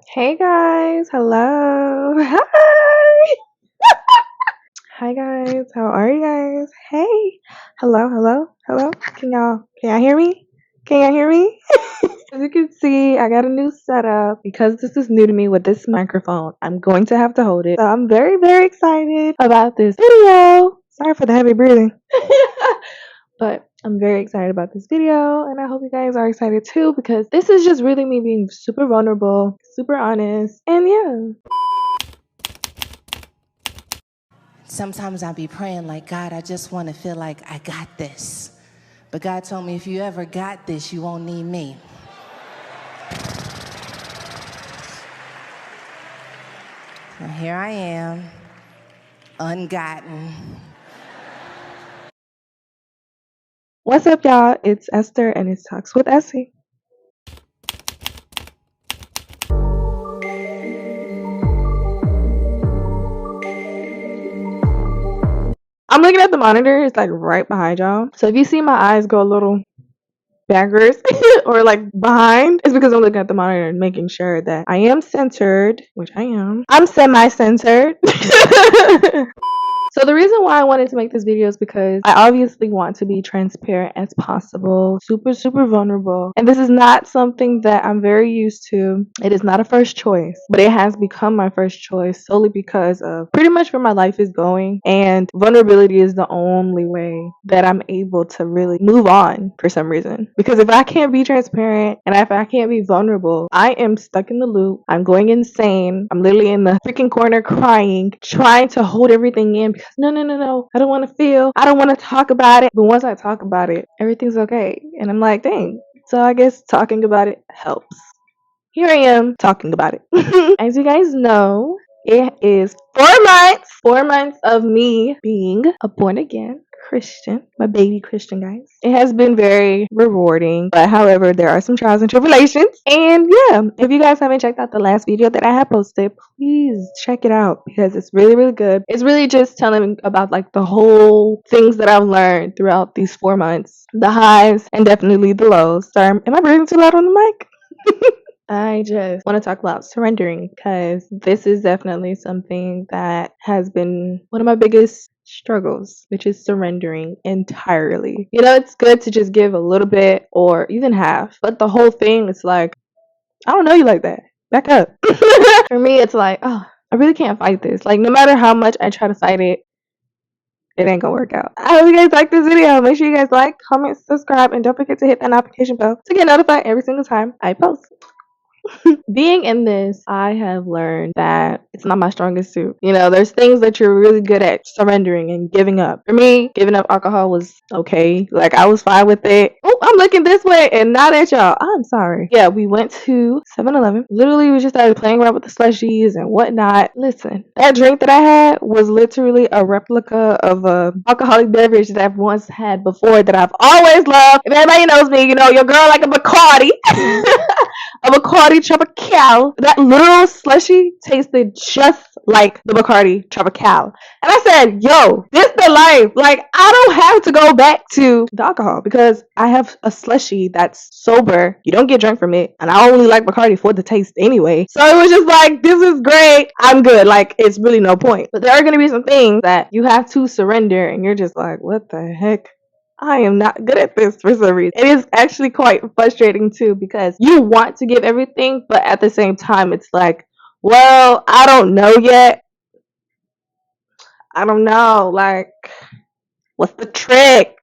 Hey guys, hello. Hi. Hi guys, how are you guys? Hey. Hello. Can y'all hear me? Can y'all hear me? As you can see, I got a new setup because this is new to me with this microphone. I'm going to have to hold it. So I'm very excited about this video. Sorry for the heavy breathing. But I'm very excited about this video and I hope you guys are excited too because this is just really me being super vulnerable, super honest, and yeah. Sometimes I be praying like, God, I just want to feel like I got this. But God told me if you ever got this, you won't need me. So here I am, ungotten. What's up, y'all? It's Esther and it's Talks with Essie. I'm looking at the monitor. It's like right behind y'all. So if you see my eyes go a little backwards or like behind, it's because I'm looking at the monitor and making sure that I am centered, which I am. I'm semi-centered. So the reason why I wanted to make this video is because I obviously want to be transparent as possible, super vulnerable. And this is not something that I'm very used to. It is not a first choice, but it has become my first choice solely because of pretty much where my life is going. And vulnerability is the only way that I'm able to really move on for some reason. Because if I can't be transparent and if I can't be vulnerable, I am stuck in the loop. I'm going insane. I'm literally in the freaking corner crying, trying to hold everything in because no. I don't want to feel. I don't want to talk about it. But once I talk about it, everything's okay. And I'm like, dang. So I guess talking about it helps. Here I am talking about it. As you guys know, it is 4 months of me being a born again Christian, my baby Christian, guys. It has been very rewarding, but however, there are some trials and tribulations. And yeah, if you guys haven't checked out the last video that I have posted, please check it out because it's really good. It's really just telling about like the whole things that I've learned throughout these 4 months, the highs and definitely the lows. Sorry, am I breathing too loud on the mic? I just want to talk about surrendering because this is definitely something that has been one of my biggest struggles, which is surrendering entirely. You know, it's good to just give a little bit or even half, but the whole thing is like, I don't know you like that. Back up. For me, it's like, oh, I really can't fight this. Like, no matter how much I try to fight it, it ain't gonna work out. I hope you guys like this video. Make sure you guys like, comment, subscribe, and don't forget to hit that notification bell to get notified every single time I post. Being in this, I have learned that it's not my strongest suit. You know, there's things that you're really good at surrendering and giving up. For me, giving up alcohol was okay. Like, I was fine with it. Oh, I'm looking this way and not at y'all. I'm sorry. Yeah, we went to 7-Eleven. Literally, we just started playing around with the slushies and whatnot. Listen, that drink that I had was literally a replica of a alcoholic beverage that I've once had before that I've always loved. If anybody knows me, you know, your girl like a Bacardi. A Bacardi Tropical. That literal slushy tasted just like the Bacardi Tropical. And I said, yo, this the life. Like, I don't have to go back to the alcohol because I have a slushy that's sober. You don't get drunk from it. And I only like Bacardi for the taste anyway. So it was just like, this is great. I'm good. Like, it's really no point. But there are going to be some things that you have to surrender. And you're just like, what the heck? I am not good at this for some reason. It is actually quite frustrating too because you want to give everything, but at the same time, it's like, well, I don't know yet. I don't know. Like, what's the trick?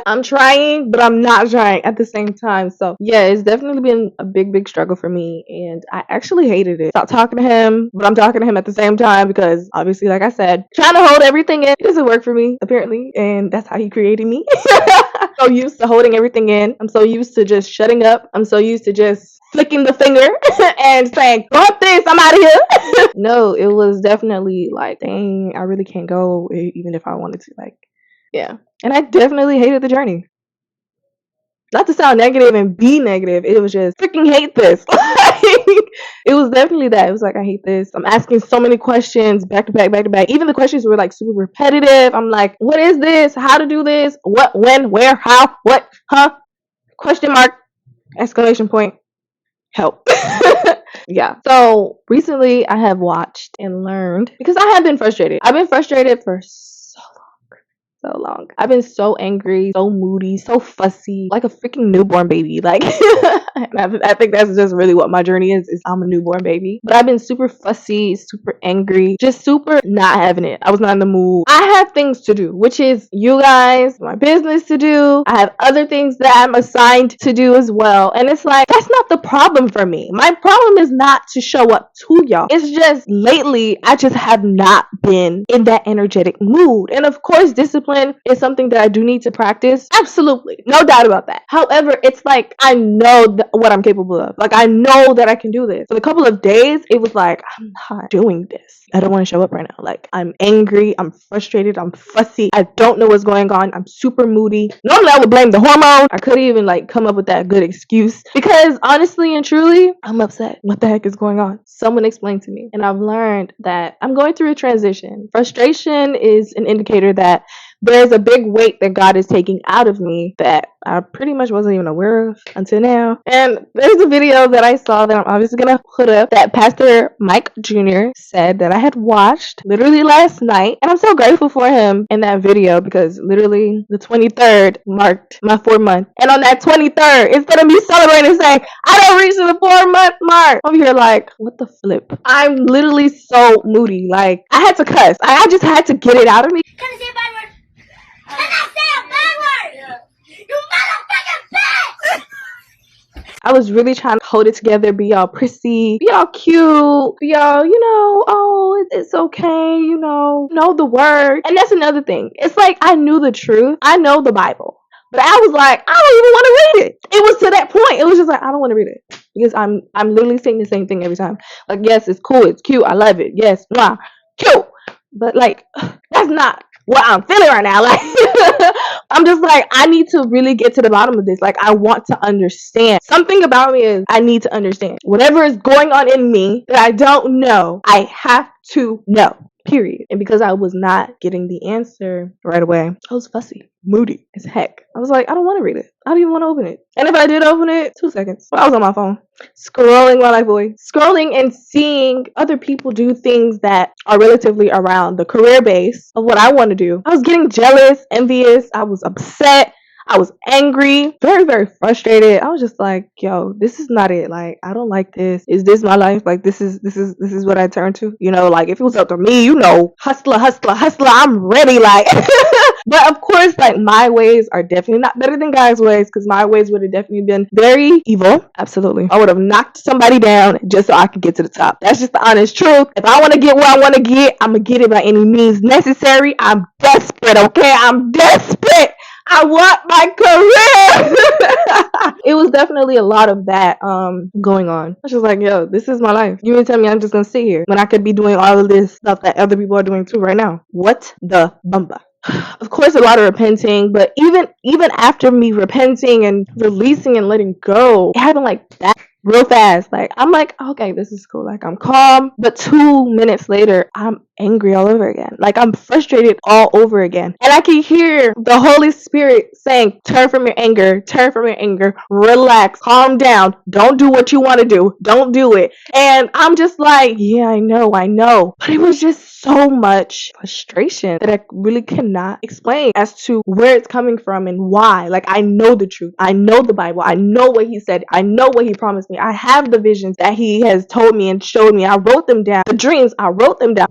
I'm trying, but I'm not trying at the same time. So yeah, it's definitely been a big struggle for me. And I actually hated it. Stop talking to him, but I'm talking to him at the same time because obviously, like I said, trying to hold everything in, it doesn't work for me, apparently. And that's how he created me. I'm so used to holding everything in. I'm so used to just shutting up. I'm so used to just flicking the finger and saying, bump this, I'm out of here. No, it was definitely like, dang, I really can't go even if I wanted to. Like, yeah. And I definitely hated the journey. Not to sound negative and be negative, it was just freaking hate this. It was definitely that. It was like, I hate this. I'm asking so many questions back to back. Even the questions were like super repetitive. I'm like, what is this? How to do this? What, when, where, how, what, huh? Question mark, exclamation point, help. yeah. So recently I have watched and learned, because I have been frustrated. I've been frustrated for so long. I've been so angry, so moody, so fussy, like a freaking newborn baby. Like, and I think that's just really what my journey is I'm a newborn baby. But I've been super fussy, super angry, just super not having it. I was not in the mood. I have things to do, which is you guys, my business to do. I have other things that I'm assigned to do as well. And it's like, that's not the problem for me. My problem is not to show up to y'all. It's just lately, I just have not been in that energetic mood. And of course, discipline is something that I do need to practice. Absolutely. No doubt about that. However, it's like, I know what I'm capable of. Like, I know that I can do this. For a couple of days, it was like, I'm not doing this. I don't want to show up right now. Like, I'm angry. I'm frustrated. I'm fussy. I don't know what's going on. I'm super moody. Normally, I would blame the hormones. I couldn't even like come up with that good excuse because honestly and truly, I'm upset. What the heck is going on? Someone explained to me. And I've learned that I'm going through a transition. Frustration is an indicator that there's a big weight that God is taking out of me that I pretty much wasn't even aware of until now. And there's a video that I saw that I'm obviously gonna put up that Pastor Mike Jr. said that I had watched literally last night. And I'm so grateful for him in that video because literally the 23rd marked my 4-month. And on that 23rd, instead of me celebrating and saying, I don't reach the 4-month mark, I'm here like, what the flip? I'm literally so moody. Like, I had to cuss. I just had to get it out of me. Can I say a bad word? Can I say a bad word? Yeah. You motherfucking bitch! I was really trying to hold it together, be all prissy, be all cute, be all, oh, it's okay, know the word. And that's another thing. It's like, I knew the truth. I know the Bible. But I was like, I don't even want to read it. It was to that point. It was just like, I don't want to read it. Because I'm literally saying the same thing every time. Like, yes, it's cool. It's cute. I love it. Yes, wow, cute. But like, that's not what I'm feeling right now. Like, I'm just like, I need to really get to the bottom of this. Like, I want to understand. Something about me is I need to understand. Whatever is going on in me that I don't know, I have to know. Period. And because I was not getting the answer right away, I was fussy, moody as heck. I was like, I don't want to read it. I don't even want to open it. And if I did open it, 2 seconds. I was on my phone, scrolling while I voice, scrolling and seeing other people do things that are relatively around the career base of what I want to do. I was getting jealous, envious. I was upset. I was angry, very, very frustrated. I was just like, yo, this is not it. Like, I don't like this. Is this my life? Like, this is what I turn to. Like, if it was up to me, hustler, I'm ready. Like, but of course, like, my ways are definitely not better than God's ways, because my ways would have definitely been very evil. Absolutely. I would have knocked somebody down just so I could get to the top. That's just the honest truth. If I want to get where I want to get, I'm going to get it by any means necessary. I'm desperate, okay? I'm desperate. I want my career. It was definitely a lot of that going on. I was just like, yo, this is my life. You mean to tell me I'm just gonna sit here when I could be doing all of this stuff that other people are doing too right now? What the bumba? Of course, a lot of repenting, but even after me repenting and releasing and letting go, it happened like that real fast. Like, I'm like, okay, this is cool. Like, I'm calm, but 2 minutes later, I'm angry all over again. Like, I'm frustrated all over again. And I can hear the Holy Spirit saying, turn from your anger, relax, calm down, don't do what you want to do, don't do it. And I'm just like, yeah, I know. But it was just so much frustration that I really cannot explain as to where it's coming from and why. Like, I know the truth. I know the Bible. I know what he said. I know what he promised me. I have the visions that he has told me and showed me. I wrote them down. The dreams, I wrote them down.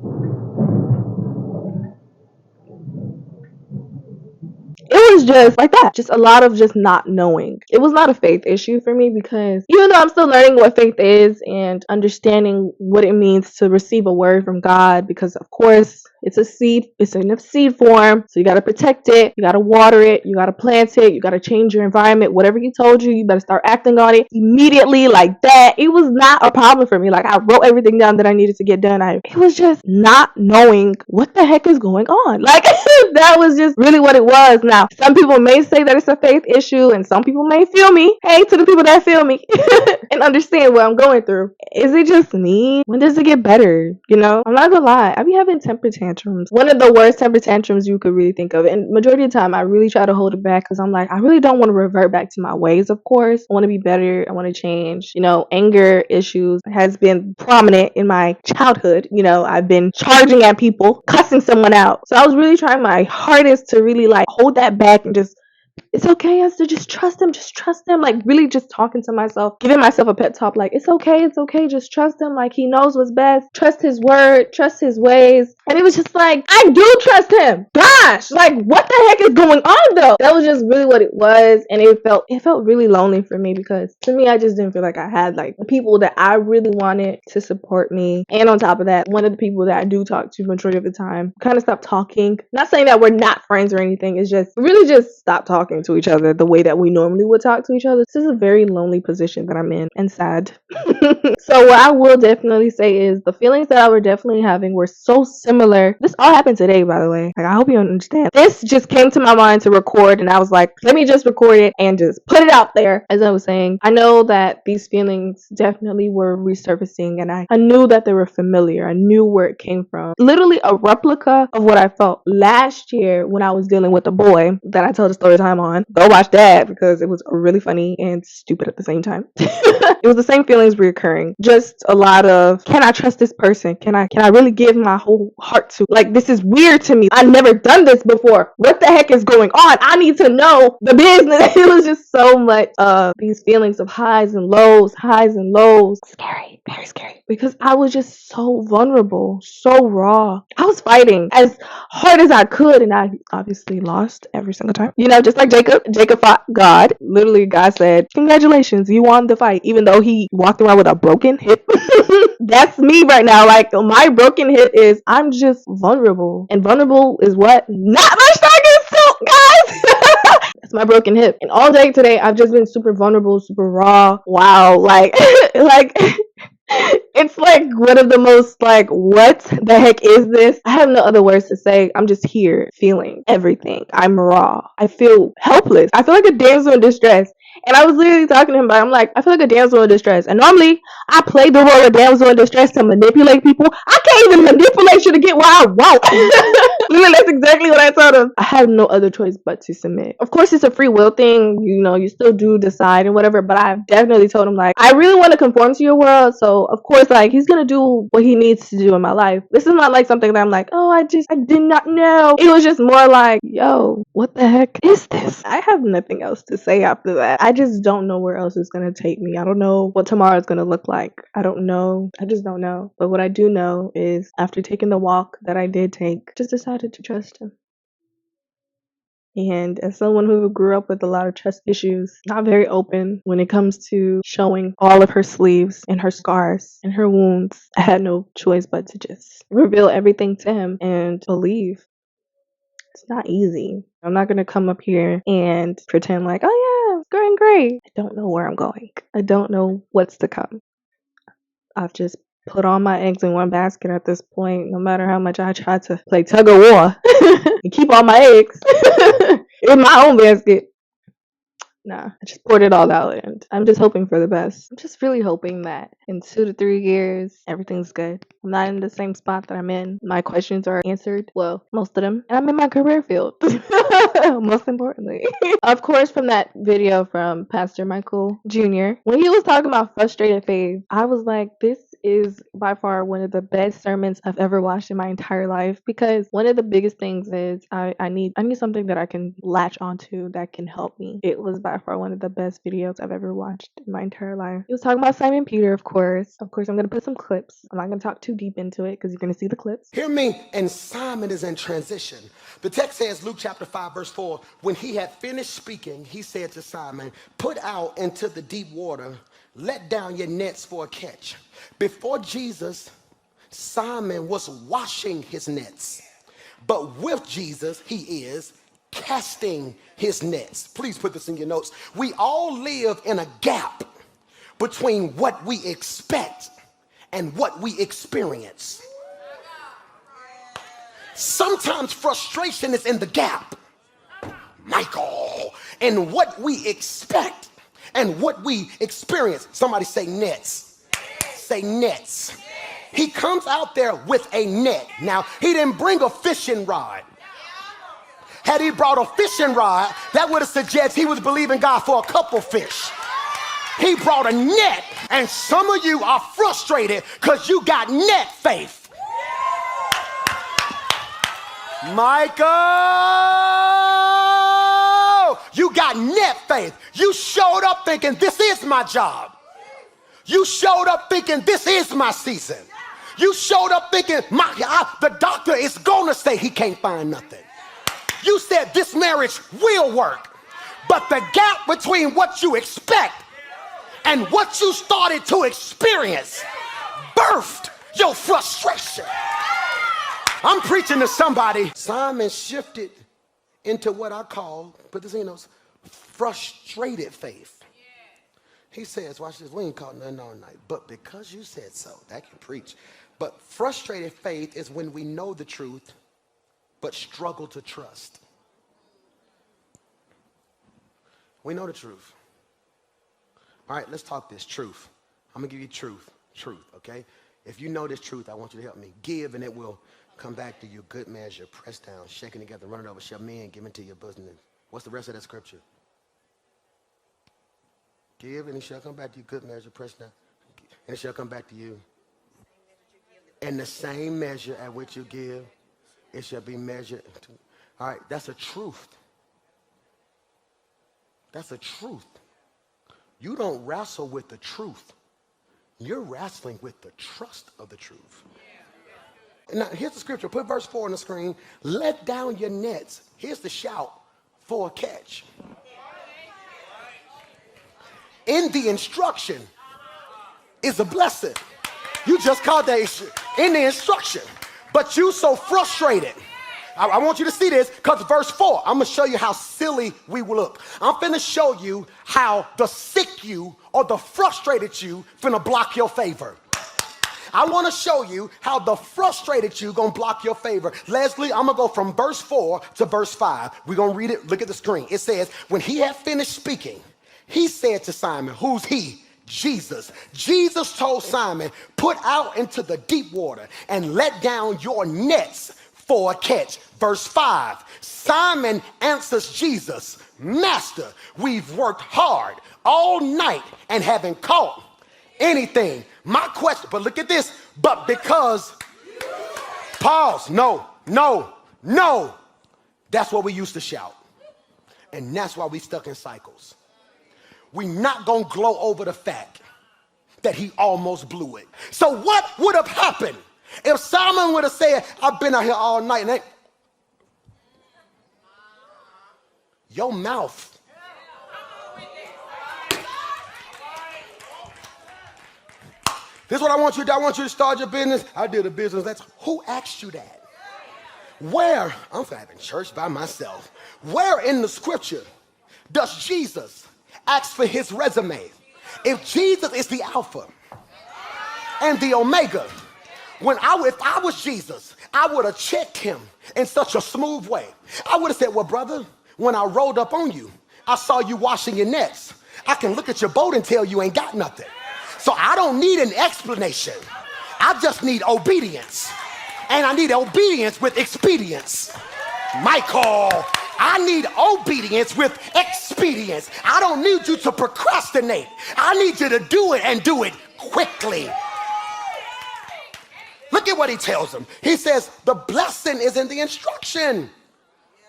It was just like that. Just a lot of just not knowing. It was not a faith issue for me, because even though I'm still learning what faith is and understanding what it means to receive a word from God, because of course it's a seed, it's in a seed form. So you got to protect it. You got to water it. You got to plant it. You got to change your environment. Whatever he told you, you better start acting on it immediately, like that. It was not a problem for me. Like, I wrote everything down that I needed to get done. It was just not knowing what the heck is going on. Like, that was just really what it was. Now, some people may say that it's a faith issue, and some people may feel me. Hey, to the people that feel me and understand what I'm going through. Is it just me? When does it get better? I'm not gonna lie. I be having temper tantrums tantrums. One of the worst temper tantrums you could really think of. And majority of the time, I really try to hold it back because I'm like, I really don't want to revert back to my ways, of course. I want to be better. I want to change. You know, anger issues has been prominent in my childhood. You know, I've been charging at people, cussing someone out. So I was really trying my hardest to really like hold that back and just, it's okay, Esther, just trust him, like really just talking to myself, giving myself a pep talk, like it's okay, just trust him, like he knows what's best, trust his word, trust his ways. And it was just like, I do trust him, gosh, like what the heck is going on though? That was just really what it was. And it felt really lonely for me because to me, I just didn't feel like I had like the people that I really wanted to support me. And on top of that, one of the people that I do talk to majority of the time kind of stopped talking. Not saying that we're not friends or anything, it's just really just stopped talking to each other the way that we normally would talk to each other. This is a very lonely position that I'm in and sad. So what I will definitely say is the feelings that I were definitely having were so similar. This all happened today, by the way. Like, I hope you understand. This just came to my mind to record and I was like, let me just record it and just put it out there. As I was saying, I know that these feelings definitely were resurfacing and I knew that they were familiar. I knew where it came from. Literally a replica of what I felt last year when I was dealing with a boy that I told a story time on. Go watch that because it was really funny and stupid at the same time. It was the same feelings reoccurring. Just a lot of, can I trust this person? Can I really give my whole heart to? Like, this is weird to me. I've never done this before. What the heck is going on? I need to know the business. It was just so much these feelings of highs and lows. Scary, very scary. Because I was just so vulnerable, so raw. I was fighting as hard as I could and I obviously lost every single time. You know, just like Jacob fought God. Literally, God said, congratulations, you won the fight, even though he walked around with a broken hip. That's me right now. Like, my broken hip is, I'm just vulnerable. And vulnerable is what? Not my strongest suit, guys! That's my broken hip. And all day today, I've just been super vulnerable, super raw. Wow. Like, it's like one of the most like, what the heck is this? I have no other words to say. I'm just here feeling everything. I'm raw. I feel helpless. I feel like a damsel in distress. And I was literally talking to him about it. I'm like, I feel like a damsel in distress. And normally I play the role of damsel in distress to manipulate people. I can't even manipulate you to get what I want. Literally, that's exactly what I told him. I have no other choice but to submit. Of course, it's a free will thing. You know, you still do decide and whatever. But I've definitely told him, like, I really want to conform to your world. So, of course, like, he's going to do what he needs to do in my life. This is not like something that I'm like, oh, I did not know. It was just more like, yo, what the heck is this? I have nothing else to say after that. I just don't know where else it's going to take me. I don't know what tomorrow is going to look like. I don't know. I just don't know. But what I do know is after taking the walk that I did take, just decided to trust him. And as someone who grew up with a lot of trust issues, not very open when it comes to showing all of her sleeves and her scars and her wounds, I had no choice but to just reveal everything to him and believe. It's not easy. I'm not going to come up here and pretend like, oh yeah, it's going great. I don't know where I'm going. I don't know what's to come. I've just put all my eggs in one basket at this point, no matter how much I try to play tug of war and keep all my eggs in my own basket. Nah, I just poured it all out and I'm just hoping for the best. I'm just really hoping that in 2 to 3 years, everything's good. I'm not in the same spot that I'm in. My questions are answered. Well, most of them. And I'm in my career field. Most importantly. Of course, from that video from Pastor Michael Jr., when he was talking about frustrated faith, I was like, this is by far one of the best sermons I've ever watched in my entire life, because one of the biggest things is I need something that I can latch onto that can help me. It was by far one of the best videos I've ever watched in my entire life. He was talking about Simon Peter, of course. Of course, I'm going to put some clips. I'm not going to talk too deep into it because you're going to see the clips. Hear me. And Simon is in transition. The text says, Luke chapter 5, verse 4, when he had finished speaking, he said to Simon, put out into the deep water, let down your nets for a catch. Before Jesus, Simon was washing his nets. But with Jesus, he is casting his nets. Please put this in your notes. We all live in a gap between what we expect and what we experience. Sometimes frustration is in the gap, Michael, and what we expect and what we experience. Somebody say nets. Say nets. He comes out there with a net. Now, he didn't bring a fishing rod. Had he brought a fishing rod, that would have suggested he was believing God for a couple fish. He brought a net, and some of you are frustrated because you got net faith. Michael, you got net faith. You showed up thinking, this is my job. You showed up thinking, this is my season. You showed up thinking, the doctor is gonna say he can't find nothing. You said this marriage will work, but the gap between what you expect and what you started to experience birthed your frustration. I'm preaching to somebody. Simon shifted into what I call, put this in those, frustrated faith. He says, watch this, we ain't caught nothing all night, but because you said so, that can preach. But frustrated faith is when we know the truth, but struggle to trust. We know the truth. All right, let's talk this truth. I'm gonna give you truth, okay? If you know this truth, I want you to help me. Give and it will come back to you, good measure, pressed down, shaken together, run it over, shall men give into your bosom. What's the rest of that scripture? Give and it shall come back to you, good measure, pressed down, and it shall come back to you. And the same measure at which you give, it shall be measured. All right, that's a truth. That's a truth. You don't wrestle with the truth. You're wrestling with the trust of the truth. Now, here's the scripture. Put verse 4 on the screen. Let down your nets. Here's the shout for a catch. In the instruction is a blessing. You just called that in the instruction. But you so frustrated. I want you to see this because verse 4, I'm going to show you how silly we will look. I'm going to show you how the sick you or the frustrated you finna block your favor. I want to show you how the frustrated you gonna block your favor. Leslie, I'm gonna go from verse 4 to verse 5. We're gonna read it. Look at the screen. It says, when he had finished speaking, he said to Simon, who's he? Jesus. Jesus told Simon, put out into the deep water and let down your nets for a catch. Verse 5, Simon answers Jesus, Master, we've worked hard all night and haven't caught anything. My question, but look at this, but because, pause, no. That's what we used to shout. And that's why we stuck in cycles. We're not gonna glow over the fact that he almost blew it. So what would have happened if Simon would have said, I've been out here all night and your mouth. This is what I want you to do. I want you to start your business. I did a business. That's who asked you that? Where? I'm having church by myself. Where in the scripture does Jesus ask for his resume? If Jesus is the Alpha and the Omega, if I was Jesus, I would have checked him in such a smooth way. I would have said, well, brother, when I rolled up on you, I saw you washing your nets. I can look at your boat and tell you ain't got nothing. So I don't need an explanation. I just need obedience. And I need obedience with expedience. Michael, I need obedience with expedience. I don't need you to procrastinate. I need you to do it and do it quickly. Look at what he tells them. He says, the blessing is in the instruction.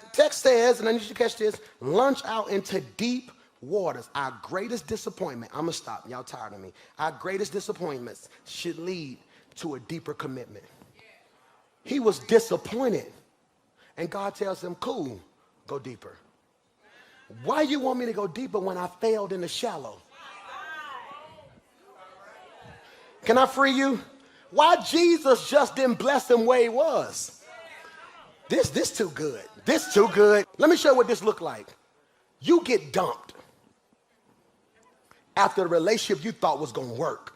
The text says, and I need you to catch this, launch out into deep waters. Our greatest disappointment, I'm gonna stop, y'all tired of me. Our greatest disappointments should lead to a deeper commitment. He was disappointed, and God tells him, cool, go deeper. Why you want me to go deeper when I failed in the shallow? Can I free you? Why Jesus just didn't bless him where he was? This too good. This too good. Let me show you what this looked like. You get dumped after the relationship you thought was gonna work.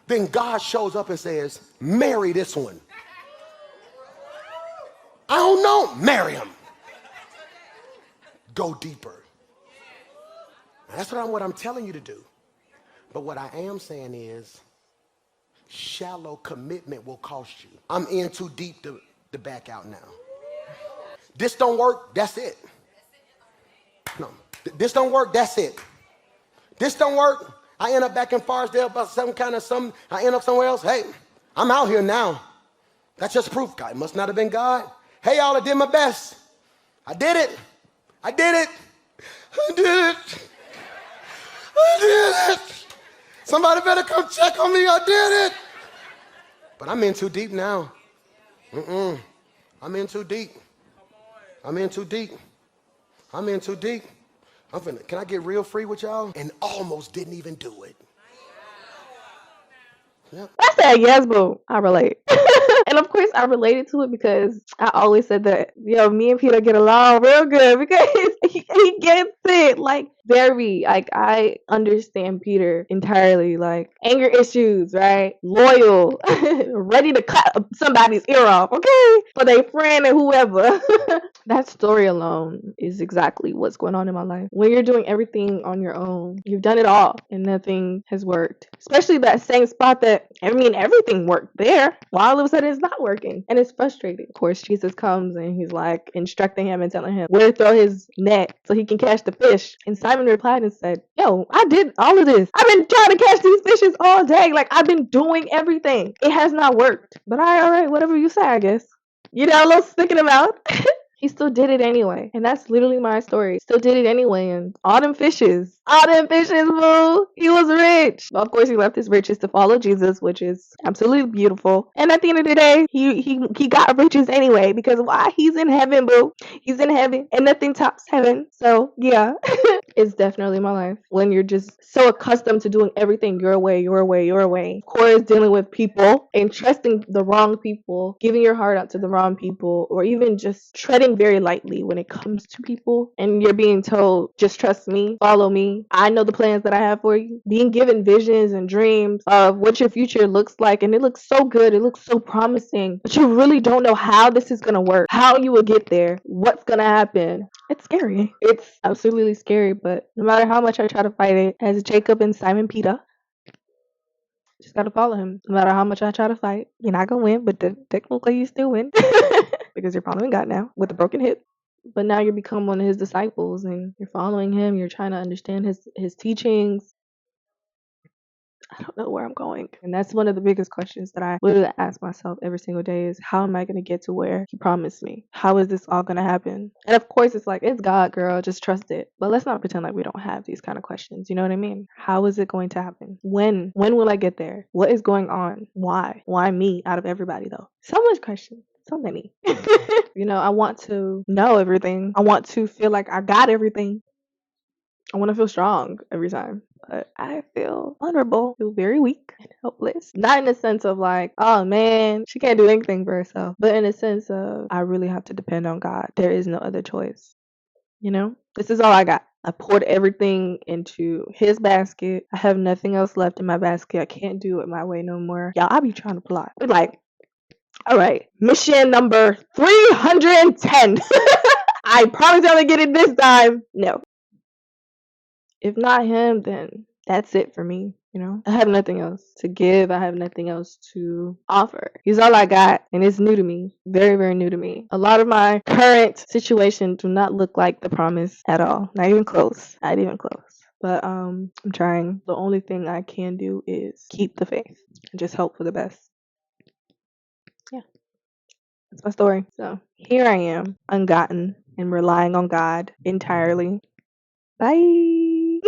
Then God shows up and says, marry this one. I don't know, marry him. Go deeper. That's what I'm telling you to do. But what I am saying is, shallow commitment will cost you. I'm in too deep to back out now. This don't work, that's it. No, this don't work, that's it. This don't work, I end up back in 𝚈𝙗 about I end up somewhere else. Hey, I'm out here now. That's just proof. God, it must not have been God. Hey, y'all, I did my best. I did it. I did it. I did it. I did it. Somebody better come check on me. I did it. But I'm in too deep now. I'm in too deep. I'm in too deep. I'm in too deep. Can I get real free with y'all? And almost didn't even do it. Yep. I said, yes, boo. I relate. And of course, I related to it because I always said that, me and Peter get along real good because he gets it. Like, I understand Peter entirely. Like, anger issues, right? Loyal, ready to cut somebody's ear off, okay? For their friend and whoever. That story alone is exactly what's going on in my life. When you're doing everything on your own, you've done it all and nothing has worked. Especially that same spot that, everything worked there. While all of a sudden it's not working. And it's frustrating. Of course, Jesus comes and he's like instructing him and telling him where to throw his net so he can catch the fish. And Simon replied and said, yo, I did all of this. I've been trying to catch these fishes all day. Like, I've been doing everything. It has not worked. But all right, whatever you say, I guess. A little stick in the mouth. He still did it anyway. And that's literally my story. Still did it anyway. And all them fishes, boo. He was rich. But of course, he left his riches to follow Jesus, which is absolutely beautiful. And at the end of the day, he got riches anyway. Because why? He's in heaven, boo. He's in heaven. And nothing tops heaven. So, yeah. It's definitely my life. When you're just so accustomed to doing everything your way. Of course, dealing with people and trusting the wrong people, giving your heart out to the wrong people, or even just treading very lightly when it comes to people. And you're being told, just trust me, follow me. I know the plans that I have for you. Being given visions and dreams of what your future looks like. And it looks so good. It looks so promising. But you really don't know how this is going to work, how you will get there, what's going to happen. It's scary. It's absolutely scary. But no matter how much I try to fight it, as Jacob and Simon Peter, just gotta follow him. No matter how much I try to fight, you're not gonna win, but technically you still win because you're following God now with a broken hip. But now you become one of his disciples and you're following him. You're trying to understand his teachings. I don't know where I'm going. And that's one of the biggest questions that I literally ask myself every single day is, how am I going to get to where he promised me? How is this all going to happen? And of course, it's like, it's God, girl. Just trust it. But let's not pretend like we don't have these kind of questions. You know what I mean? How is it going to happen? When will I get there? What is going on? Why? Why me out of everybody, though? So much questions. So many. I want to know everything. I want to feel like I got everything. I want to feel strong every time. But I feel vulnerable, feel very weak and helpless. Not in the sense of like, oh man, she can't do anything for herself. But in the sense of, I really have to depend on God. There is no other choice. This is all I got. I poured everything into his basket. I have nothing else left in my basket. I can't do it my way no more. Y'all, I be trying to plot. But like, all right, mission number 310. I promise I'm gonna get it this time. No. If not him, then that's it for me. I have nothing else to give. I have nothing else to offer. He's all I got, and it's new to me. Very, very new to me. A lot of my current situations do not look like the promise at all. Not even close. Not even close. But I'm trying. The only thing I can do is keep the faith and just hope for the best. Yeah. That's my story. So here I am, ungotten and relying on God entirely. Bye.